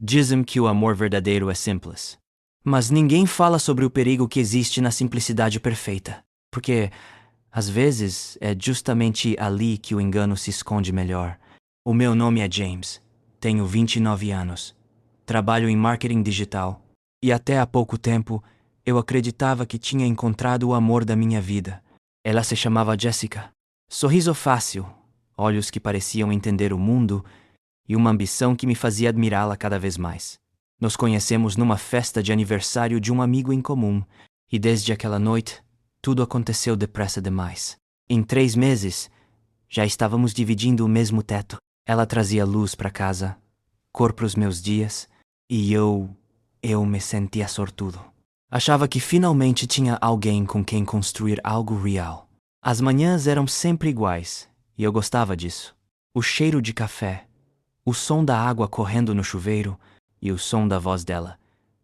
Dizem que o amor verdadeiro é simples. Mas ninguém fala sobre o perigo que existe na simplicidade perfeita. Porque, às vezes, é justamente ali que o engano se esconde melhor. O meu nome é James. Tenho 29 anos. Trabalho em marketing digital. E até há pouco tempo, eu acreditava que tinha encontrado o amor da minha vida. Ela se chamava Jessica. Sorriso fácil, olhos que pareciam entender o mundo e uma ambição que me fazia admirá-la cada vez mais. Nos conhecemos numa festa de aniversário de um amigo em comum, e desde aquela noite, tudo aconteceu depressa demais. Em 3 meses, já estávamos dividindo o mesmo teto. Ela trazia luz para casa, cor para os meus dias, e eu me sentia sortudo. Achava que finalmente tinha alguém com quem construir algo real. As manhãs eram sempre iguais, e eu gostava disso. O cheiro de café, o som da água correndo no chuveiro e o som da voz dela,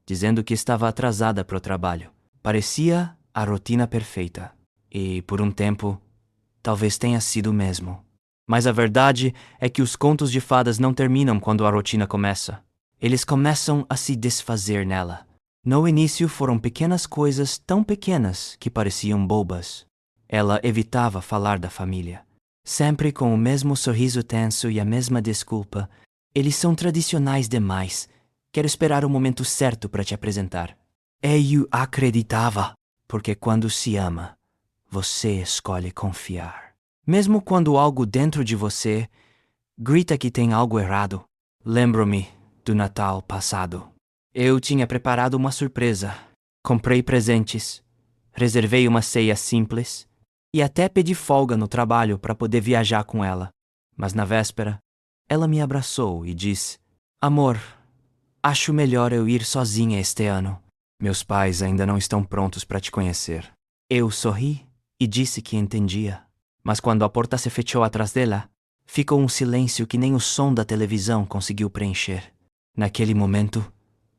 dizendo que estava atrasada para o trabalho. Parecia a rotina perfeita. E, por um tempo, talvez tenha sido mesmo. Mas a verdade é que os contos de fadas não terminam quando a rotina começa. Eles começam a se desfazer nela. No início foram pequenas coisas tão pequenas que pareciam bobas. Ela evitava falar da família. Sempre com o mesmo sorriso tenso e a mesma desculpa. Eles são tradicionais demais. Quero esperar o momento certo para te apresentar. Eu acreditava, porque quando se ama, você escolhe confiar. Mesmo quando algo dentro de você grita que tem algo errado. Lembro-me do Natal passado. Eu tinha preparado uma surpresa. Comprei presentes, reservei uma ceia simples e até pedi folga no trabalho para poder viajar com ela. Mas na véspera, ela me abraçou e disse: Amor, acho melhor eu ir sozinha este ano. Meus pais ainda não estão prontos para te conhecer. Eu sorri e disse que entendia. Mas quando a porta se fechou atrás dela, ficou um silêncio que nem o som da televisão conseguiu preencher. Naquele momento,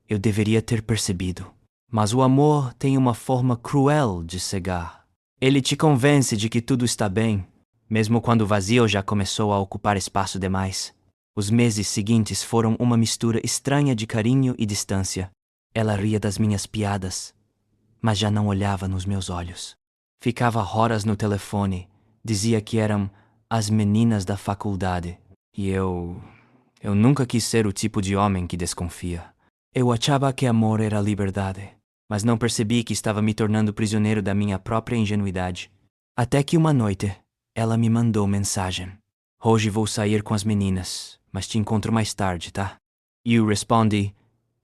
eu deveria ter percebido. Mas o amor tem uma forma cruel de cegar. Ele te convence de que tudo está bem, mesmo quando o vazio já começou a ocupar espaço demais. Os meses seguintes foram uma mistura estranha de carinho e distância. Ela ria das minhas piadas, mas já não olhava nos meus olhos. Ficava horas no telefone, dizia que eram as meninas da faculdade. E eu nunca quis ser o tipo de homem que desconfia. Eu achava que amor era liberdade, mas não percebi que estava me tornando prisioneiro da minha própria ingenuidade. Até que uma noite, ela me mandou mensagem. Hoje vou sair com as meninas, mas te encontro mais tarde, tá? E eu respondi,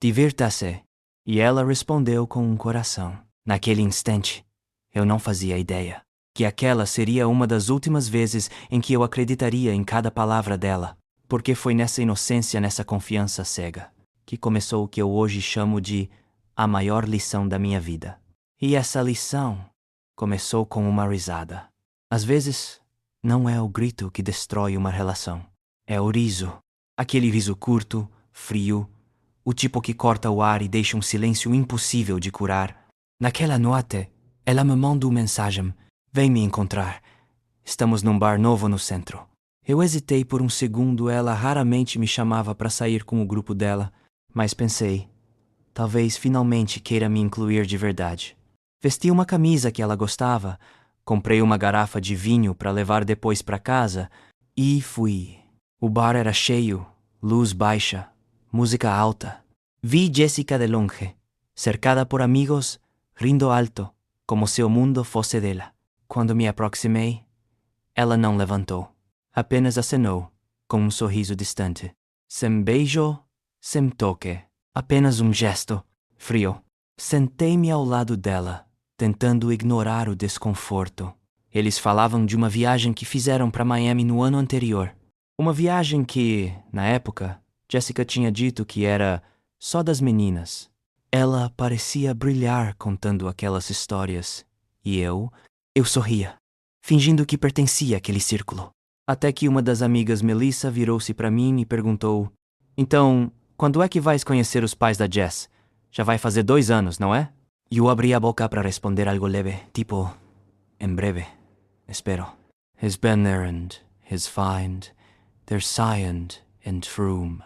divirta-se. E ela respondeu com um coração. Naquele instante, eu não fazia ideia que aquela seria uma das últimas vezes em que eu acreditaria em cada palavra dela, porque foi nessa inocência, nessa confiança cega, que começou o que eu hoje chamo de a maior lição da minha vida. E essa lição começou com uma risada. Às vezes, não é o grito que destrói uma relação. É o riso. Aquele riso curto, frio, o tipo que corta o ar e deixa um silêncio impossível de curar. Naquela noite, ela me mandou mensagem. Vem me encontrar. Estamos num bar novo no centro. Eu hesitei por um segundo. Ela raramente me chamava para sair com o grupo dela, mas pensei, talvez finalmente queira me incluir de verdade. Vesti uma camisa que ela gostava, comprei uma garrafa de vinho para levar depois para casa e fui. O bar era cheio, luz baixa, música alta. Vi Jessica de longe, cercada por amigos, rindo alto, como se o mundo fosse dela. Quando me aproximei, ela não levantou, apenas acenou, com um sorriso distante. Sem beijo, sem toque, apenas um gesto, frio. Sentei-me ao lado dela, tentando ignorar o desconforto. Eles falavam de uma viagem que fizeram para Miami no ano anterior. Uma viagem que, na época, Jessica tinha dito que era só das meninas. Ela parecia brilhar contando aquelas histórias, e eu sorria, fingindo que pertencia àquele círculo. Até que uma das amigas, Melissa, virou-se para mim e perguntou: Então, quando é que vais conhecer os pais da Jess? Já vai fazer 2 anos, não é? E eu abri a boca para responder algo leve, tipo, em breve, espero. He's been there and he's find, they're signed and room.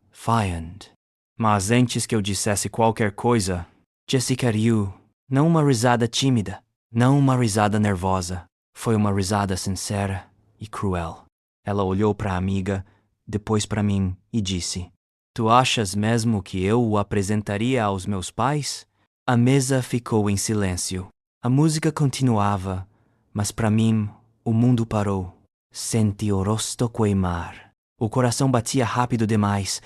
Find. Mas antes que eu dissesse qualquer coisa, Jessica riu, não uma risada tímida, não uma risada nervosa. Foi uma risada sincera e cruel. Ela olhou para a amiga, depois para mim e disse: Tu achas mesmo que eu o apresentaria aos meus pais? A mesa ficou em silêncio. A música continuava, mas para mim o mundo parou. Senti o rosto queimar. O coração batia rápido demais.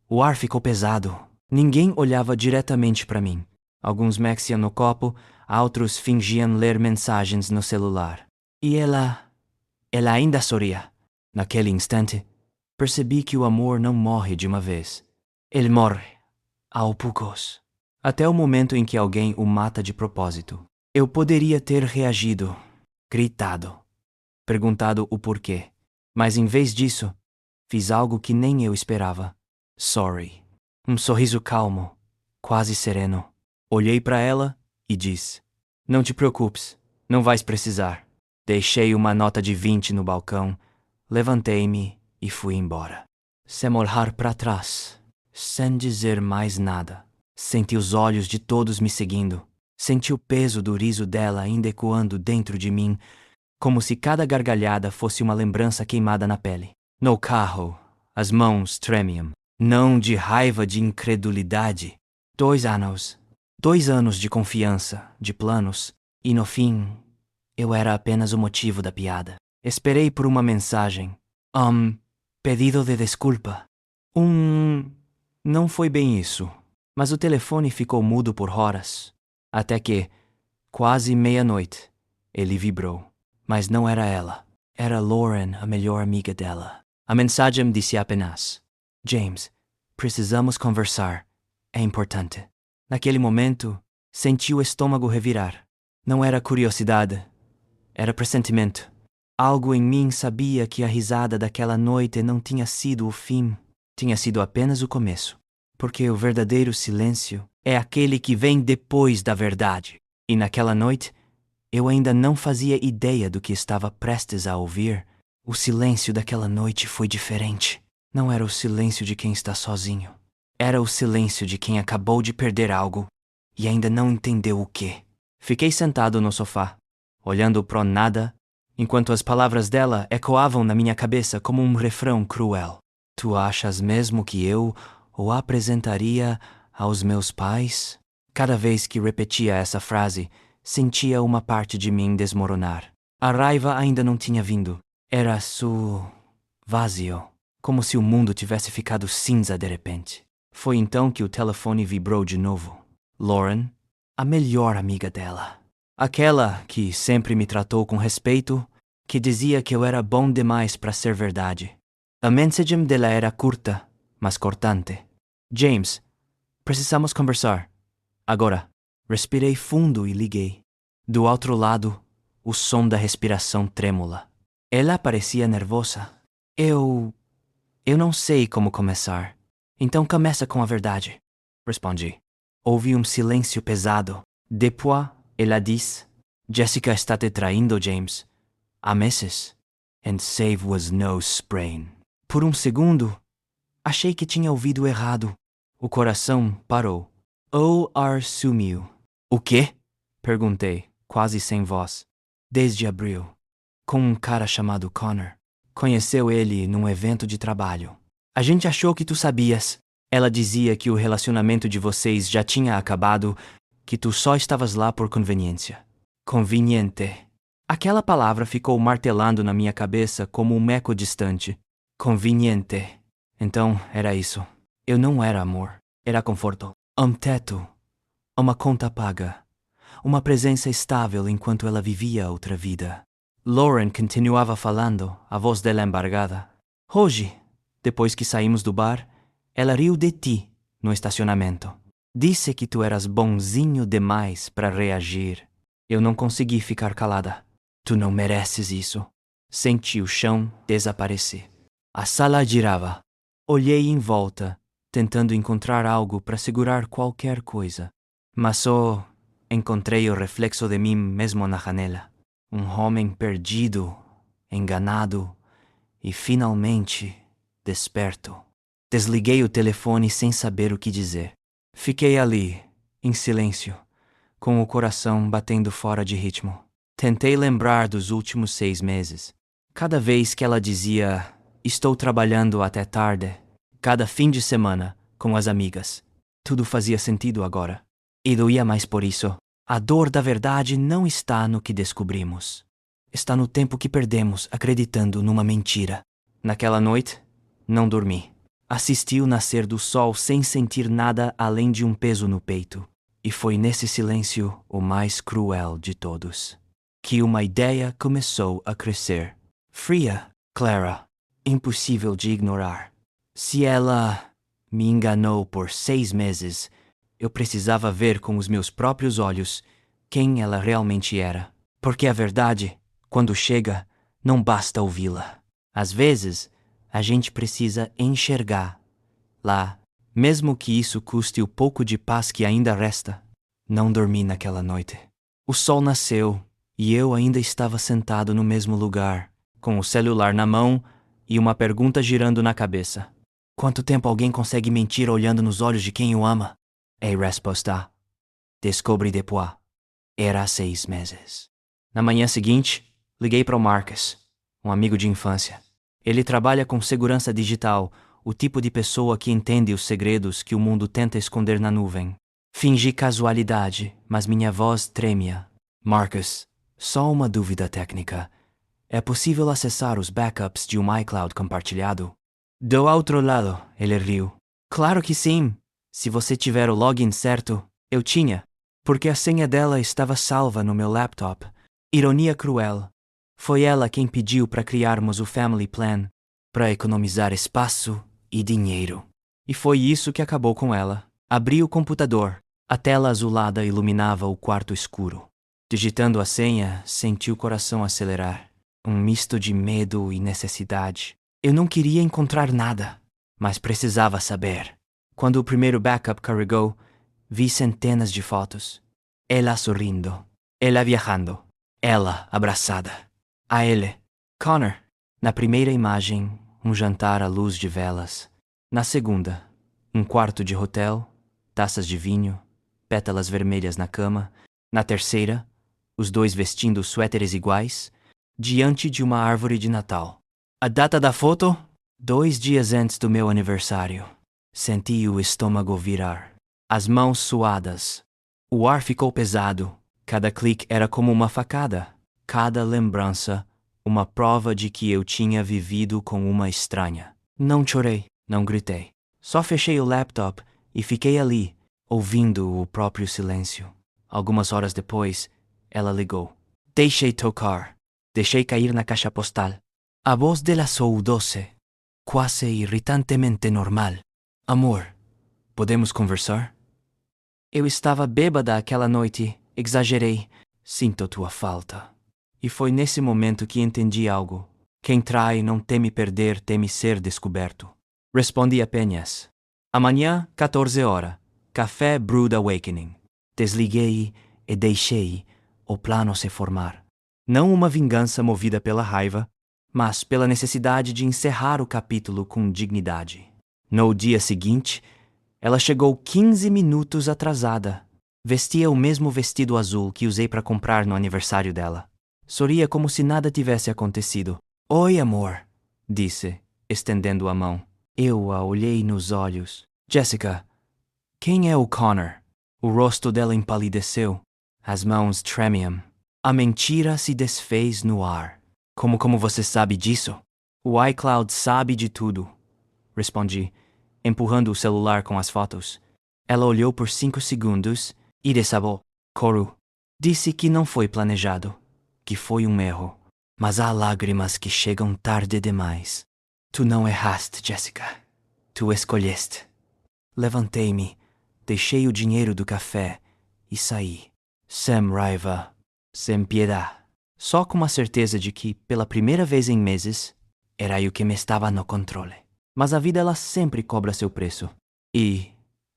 O ar ficou pesado. Ninguém olhava diretamente para mim. Alguns mexiam no copo, outros fingiam ler mensagens no celular. E ela ainda sorria. Naquele instante, percebi que o amor não morre de uma vez. Ele morre, aos poucos. Até o momento em que alguém o mata de propósito. Eu poderia ter reagido, gritado, perguntado o porquê. Mas em vez disso, fiz algo que nem eu esperava. Sorry. Um sorriso calmo, quase sereno. Olhei para ela e disse: Não te preocupes, não vais precisar. Deixei uma nota de 20 no balcão, levantei-me e fui embora. Sem olhar para trás, sem dizer mais nada. Senti os olhos de todos me seguindo. Senti o peso do riso dela ainda ecoando dentro de mim, como se cada gargalhada fosse uma lembrança queimada na pele. No carro, as mãos tremiam, não de raiva, de incredulidade. 2 anos. 2 anos de confiança, de planos, e no fim, eu era apenas o motivo da piada. Esperei por uma mensagem. Pedido de desculpa. Não foi bem isso, mas o telefone ficou mudo por horas, até que, quase meia-noite, ele vibrou. Mas não era ela. Era Lauren, a melhor amiga dela. A mensagem disse apenas: James, precisamos conversar. É importante. Naquele momento, senti o estômago revirar. Não era curiosidade, era pressentimento. Algo em mim sabia que a risada daquela noite não tinha sido o fim, tinha sido apenas o começo. Porque o verdadeiro silêncio é aquele que vem depois da verdade. E naquela noite, eu ainda não fazia ideia do que estava prestes a ouvir. O silêncio daquela noite foi diferente. Não era o silêncio de quem está sozinho. Era o silêncio de quem acabou de perder algo e ainda não entendeu o quê. Fiquei sentado no sofá, olhando pro nada, enquanto as palavras dela ecoavam na minha cabeça como um refrão cruel. Tu achas mesmo que eu o apresentaria aos meus pais? Cada vez que repetia essa frase, sentia uma parte de mim desmoronar. A raiva ainda não tinha vindo. Era vazio, como se o mundo tivesse ficado cinza de repente. Foi então que o telefone vibrou de novo. Lauren, a melhor amiga dela. Aquela que sempre me tratou com respeito, que dizia que eu era bom demais para ser verdade. A mensagem dela era curta, mas cortante. James, precisamos conversar. Agora. Respirei fundo e liguei. Do outro lado, o som da respiração trêmula. Ela parecia nervosa. Eu não sei como começar. Então começa com a verdade, respondi. Houve um silêncio pesado. Depois, ela disse: Jessica está te traindo, James. Há meses. And save was no sprain. Por um segundo, achei que tinha ouvido errado. O coração parou. O ar sumiu. O quê? Perguntei, quase sem voz. Desde abril. Com um cara chamado Connor. Conheceu ele num evento de trabalho. A gente achou que tu sabias. Ela dizia que o relacionamento de vocês já tinha acabado, que tu só estavas lá por conveniência. Conveniente. Aquela palavra ficou martelando na minha cabeça como um eco distante. Conveniente. Então, era isso. Eu não era amor. Era conforto. Um teto. Uma conta paga. Uma presença estável enquanto ela vivia outra vida. Lauren continuava falando, a voz dela embargada. Hoje, depois que saímos do bar, ela riu de ti no estacionamento. Disse que tu eras bonzinho demais para reagir. Eu não consegui ficar calada. Tu não mereces isso. Senti o chão desaparecer. A sala girava. Olhei em volta, tentando encontrar algo para segurar qualquer coisa. Mas só encontrei o reflexo de mim mesmo na janela. Um homem perdido, enganado e finalmente desperto. Desliguei o telefone sem saber o que dizer. Fiquei ali, em silêncio, com o coração batendo fora de ritmo. Tentei lembrar dos últimos 6 meses. Cada vez que ela dizia, estou trabalhando até tarde, cada fim de semana, com as amigas. Tudo fazia sentido agora. E doía mais por isso. A dor da verdade não está no que descobrimos. Está no tempo que perdemos acreditando numa mentira. Naquela noite, não dormi. Assisti o nascer do sol sem sentir nada além de um peso no peito. E foi nesse silêncio, o mais cruel de todos, que uma ideia começou a crescer. Fria, clara, impossível de ignorar. Se ela me enganou por 6 meses, eu precisava ver com os meus próprios olhos quem ela realmente era. Porque a verdade, quando chega, não basta ouvi-la. Às vezes, a gente precisa enxergar lá, mesmo que isso custe o pouco de paz que ainda resta. Não dormi naquela noite. O sol nasceu e eu ainda estava sentado no mesmo lugar, com o celular na mão e uma pergunta girando na cabeça. Quanto tempo alguém consegue mentir olhando nos olhos de quem o ama? E resposta: descobri depois. Era 6 meses. Na manhã seguinte, liguei para o Marcus, um amigo de infância. Ele trabalha com segurança digital, o tipo de pessoa que entende os segredos que o mundo tenta esconder na nuvem. Fingi casualidade, mas minha voz tremia. Marcus, só uma dúvida técnica. É possível acessar os backups de um iCloud compartilhado? Do outro lado, ele riu. Claro que sim. Se você tiver o login certo, eu tinha, porque a senha dela estava salva no meu laptop. Ironia cruel. Foi ela quem pediu para criarmos o Family Plan, para economizar espaço e dinheiro. E foi isso que acabou com ela. Abri o computador. A tela azulada iluminava o quarto escuro. Digitando a senha, senti o coração acelerar. Um misto de medo e necessidade. Eu não queria encontrar nada, mas precisava saber. Quando o primeiro backup carregou, vi centenas de fotos. Ela sorrindo. Ela viajando. Ela abraçada. A ele, Connor. Na primeira imagem, um jantar à luz de velas. Na segunda, um quarto de hotel, taças de vinho, pétalas vermelhas na cama. Na terceira, os dois vestindo suéteres iguais, diante de uma árvore de Natal. A data da foto? 2 dias antes do meu aniversário. Senti o estômago virar. As mãos suadas. O ar ficou pesado. Cada clique era como uma facada. Cada lembrança, uma prova de que eu tinha vivido com uma estranha. Não chorei, não gritei. Só fechei o laptop e fiquei ali, ouvindo o próprio silêncio. Algumas horas depois, ela ligou. Deixei tocar. Deixei cair na caixa postal. A voz dela soou doce, quase irritantemente normal. Amor, podemos conversar? Eu estava bêbada aquela noite, exagerei. Sinto tua falta. E foi nesse momento que entendi algo. Quem trai não teme perder, teme ser descoberto. Respondi apenas. Amanhã, 14 horas. Café Brood Awakening. Desliguei e deixei o plano se formar. Não uma vingança movida pela raiva, mas pela necessidade de encerrar o capítulo com dignidade. No dia seguinte, ela chegou 15 minutos atrasada. Vestia o mesmo vestido azul que usei para comprar no aniversário dela. Sorria como se nada tivesse acontecido. Oi, amor, disse, estendendo a mão. Eu a olhei nos olhos. Jessica, quem é o Connor? O rosto dela empalideceu. As mãos tremiam. A mentira se desfez no ar. Como você sabe disso? O iCloud sabe de tudo, respondi, empurrando o celular com as fotos. Ela olhou por 5 segundos e desabou. Chorou. Disse que não foi planejado, que foi um erro. Mas há lágrimas que chegam tarde demais. Tu não erraste, Jessica. Tu escolheste. Levantei-me, deixei o dinheiro do café e saí. Sem raiva, sem piedade. Só com a certeza de que, pela primeira vez em meses, era eu que me estava no controle. Mas a vida ela sempre cobra seu preço. E,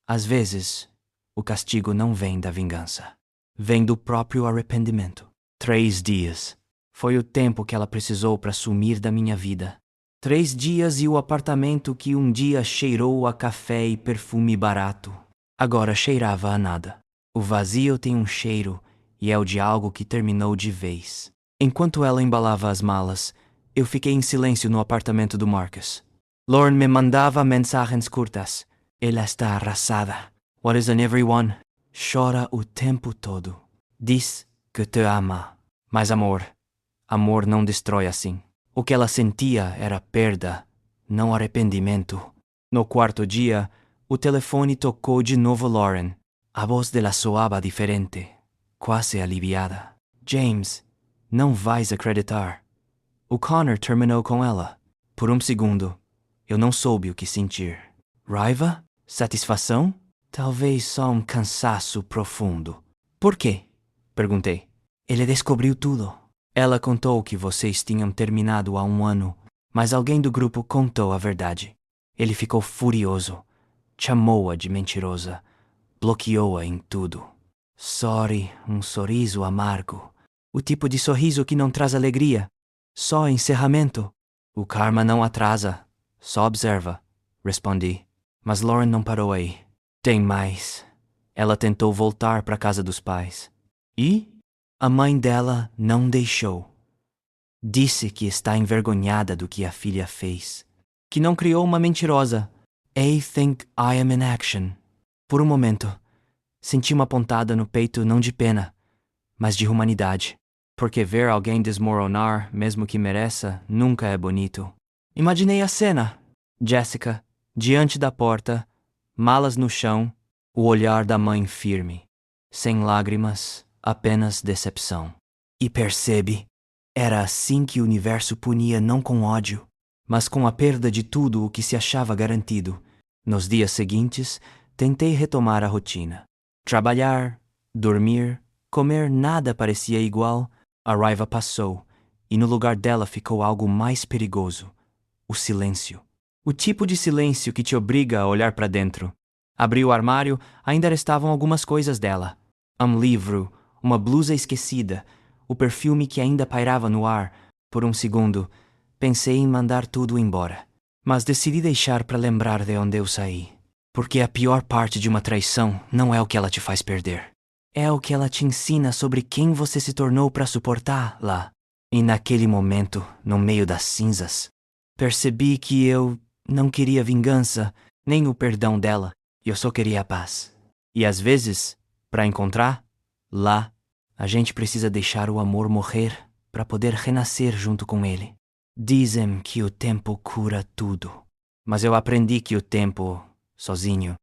às vezes, o castigo não vem da vingança. Vem do próprio arrependimento. 3 dias. Foi o tempo que ela precisou para sumir da minha vida. 3 dias e o apartamento que um dia cheirou a café e perfume barato, agora cheirava a nada. O vazio tem um cheiro e é o de algo que terminou de vez. Enquanto ela embalava as malas, eu fiquei em silêncio no apartamento do Marcus. Lauren me mandava mensagens curtas. Ela está arrasada. What is on everyone? Chora o tempo todo. Diz que te ama. Mas amor não destrói assim. O que ela sentia era perda, não arrependimento. No quarto dia, o telefone tocou de novo Lauren. A voz dela soava diferente, quase aliviada. James, não vais acreditar. O Connor terminou com ela. Por um segundo, eu não soube o que sentir. Raiva? Satisfação? Talvez só um cansaço profundo. Por quê? Perguntei. Ele descobriu tudo. Ela contou que vocês tinham terminado há 1 ano, mas alguém do grupo contou a verdade. Ele ficou furioso. Chamou-a de mentirosa. Bloqueou-a em tudo. Sorry, um sorriso amargo. O tipo de sorriso que não traz alegria. Só encerramento. O karma não atrasa, só observa, respondi. Mas Lauren não parou aí. Tem mais. Ela tentou voltar para a casa dos pais. E a mãe dela não deixou. Disse que está envergonhada do que a filha fez. Que não criou uma mentirosa. I think I am in action. Por um momento, senti uma pontada no peito não de pena, mas de humanidade. Porque ver alguém desmoronar, mesmo que mereça, nunca é bonito. Imaginei a cena. Jessica, diante da porta, malas no chão, o olhar da mãe firme. Sem lágrimas, apenas decepção. E percebe, era assim que o universo punia não com ódio, mas com a perda de tudo o que se achava garantido. Nos dias seguintes, tentei retomar a rotina. Trabalhar, dormir, comer nada parecia igual. A raiva passou, e no lugar dela ficou algo mais perigoso: o silêncio. O tipo de silêncio que te obriga a olhar para dentro. Abri o armário, ainda restavam algumas coisas dela. Um livro, uma blusa esquecida, o perfume que ainda pairava no ar. Por um segundo, pensei em mandar tudo embora. Mas decidi deixar para lembrar de onde eu saí. Porque a pior parte de uma traição não é o que ela te faz perder. É o que ela te ensina sobre quem você se tornou para suportá-la. E naquele momento, no meio das cinzas, percebi que eu não queria vingança, nem o perdão dela. Eu só queria a paz. E às vezes, para encontrar, lá, a gente precisa deixar o amor morrer para poder renascer junto com ele. Dizem que o tempo cura tudo. Mas eu aprendi que o tempo, sozinho,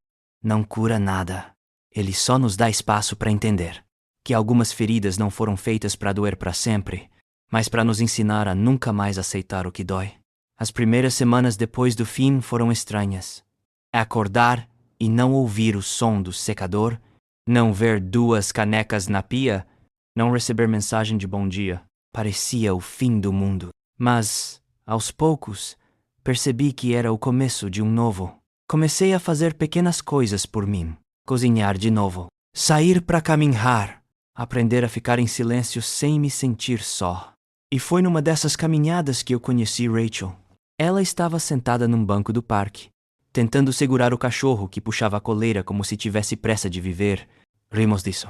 não cura nada. Ele só nos dá espaço para entender que algumas feridas não foram feitas para doer para sempre, mas para nos ensinar a nunca mais aceitar o que dói. As primeiras semanas depois do fim foram estranhas. Acordar e não ouvir o som do secador, não ver 2 canecas na pia, não receber mensagem de bom dia, parecia o fim do mundo. Mas, aos poucos, percebi que era o começo de um novo. Comecei a fazer pequenas coisas por mim. Cozinhar de novo, sair para caminhar, aprender a ficar em silêncio sem me sentir só. E foi numa dessas caminhadas que eu conheci Rachel. Ela estava sentada num banco do parque, tentando segurar o cachorro que puxava a coleira como se tivesse pressa de viver. Rimos disso.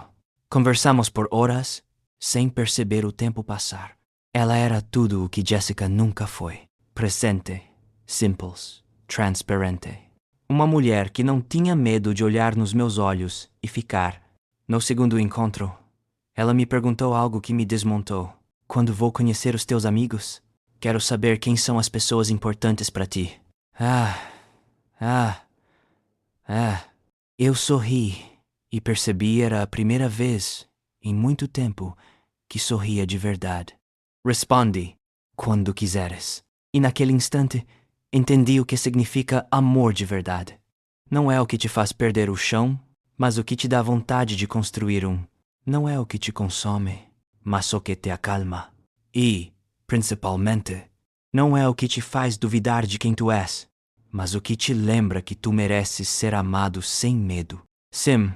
Conversamos por horas, sem perceber o tempo passar. Ela era tudo o que Jessica nunca foi. Presente, simples, transparente. Uma mulher que não tinha medo de olhar nos meus olhos e ficar. No segundo encontro, ela me perguntou algo que me desmontou. Quando vou conhecer os teus amigos? Quero saber quem são as pessoas importantes para ti. Eu sorri e percebi era a primeira vez, em muito tempo, que sorria de verdade. Responde, quando quiseres. E naquele instante, entendi o que significa amor de verdade. Não é o que te faz perder o chão, mas o que te dá vontade de construir um. Não é o que te consome, mas o que te acalma. E, principalmente, não é o que te faz duvidar de quem tu és, mas o que te lembra que tu mereces ser amado sem medo. Sim,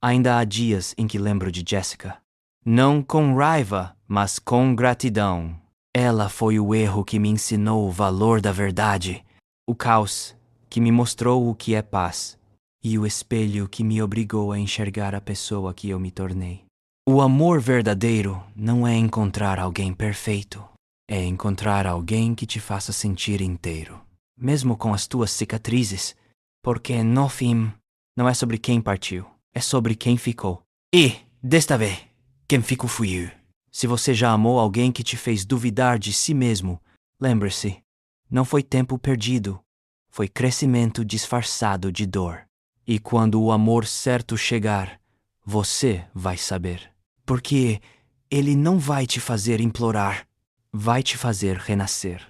ainda há dias em que lembro de Jessica. Não com raiva, mas com gratidão. Ela foi o erro que me ensinou o valor da verdade, o caos que me mostrou o que é paz, e o espelho que me obrigou a enxergar a pessoa que eu me tornei. O amor verdadeiro não é encontrar alguém perfeito, é encontrar alguém que te faça sentir inteiro, mesmo com as tuas cicatrizes, porque no fim não é sobre quem partiu, é sobre quem ficou. E, desta vez, quem ficou fui eu. Se você já amou alguém que te fez duvidar de si mesmo, lembre-se, não foi tempo perdido, foi crescimento disfarçado de dor. E quando o amor certo chegar, você vai saber. Porque ele não vai te fazer implorar, vai te fazer renascer.